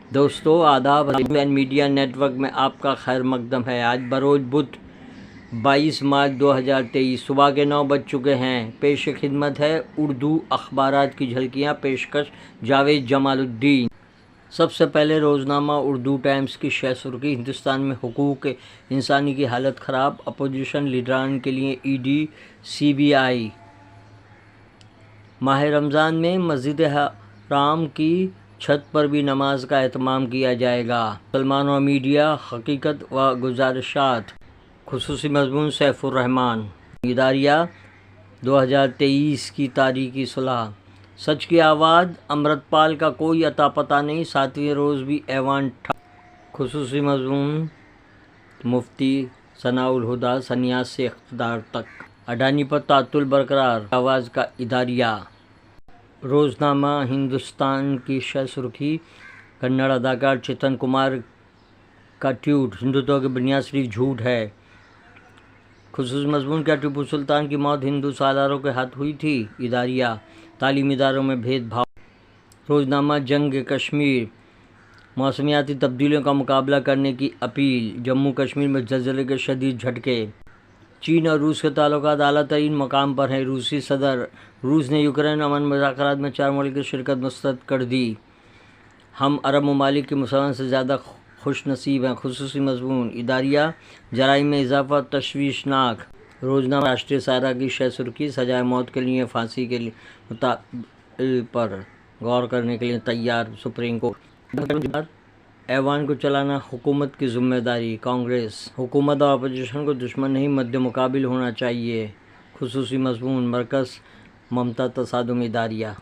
दोस्तों आदाब, and media network में आपका खैर मकदम है। आज बरोज बुध 22 मार्च 2023 सुबह के 9 बज चुके हैं। पेश खिदमत है उर्दू अखबारात की झलकियाँ, पेशकश जावेद जमालुद्दीन। सबसे पहले रोज़नामा उर्दू टाइम्स की शह सुर्खी। हिंदुस्तान में हुकूक इंसानी की हालत ख़राब, अपोजिशन लीडरान के लिए ईडी सीबीआई। माह रमज़ान में मस्जिद हराम की छत पर भी नमाज का एहतमाम किया जाएगा। सलमान और मीडिया, हकीकत व गुजारिशात। खुसूसी मज़मून सैफुर्रहमान। इदारिया 2023 की तारीखी सुलह। सच की आवाज़, अमृतपाल का कोई अता पता नहीं, 7वें रोज़ भी ऐवान ठप। खुसूसी मज़मून मुफ्ती सनाउल हुदा, सन्यास से इख्तिदार तक। अडानी पर तातुल बरकरार, आवाज़ का इदारिया। रोज़नामा हिंदुस्तान की शह सुर्खी। कन्नड़ अदाकार चेतन कुमार का ट्वीट, हिंदुत्व की बुनियाद सिर्फ झूठ है। खुसूसी मज़मून, क्या टीपू सुल्तान की मौत हिंदू सालारों के हाथ हुई थी? इदारिया। तालीमी इदारों में भेदभाव। रोज़नामा जंग कश्मीर, मौसमियाती तब्दीलियों का मुकाबला करने की अपील। जम्मू कश्मीर में ज़लज़ले के शदीद झटके। चीन और रूस के ताल्लुकात आला तरीन मकाम पर हैं। रूसी सदर, रूस ने यूक्रेन अमन मुज़ाकरात में 4 मुल्क की शिरकत मुस्तरद कर दी। हम अरब ममालिक की मुसलमान से ज़्यादा खुश नसीब हैं। खुसूसी मज़मून इदारिया, जराइम में इजाफा तशवीशनाक। रोज़नामा राष्ट्रीय सहारा की शह सुर्खी। सजाए मौत के लिए फांसी के लिए पर गौर करने के लिए तैयार सुप्रीम कोर्ट। ऐवान को चलाना हुकूमत की जिम्मेदारी। कांग्रेस, हुकूमत और अपोजिशन को दुश्मन नहीं मध्य मुकाबिल होना चाहिए। खुसूसी मज़मून मरकज़ ममता तसादुम इदारिया।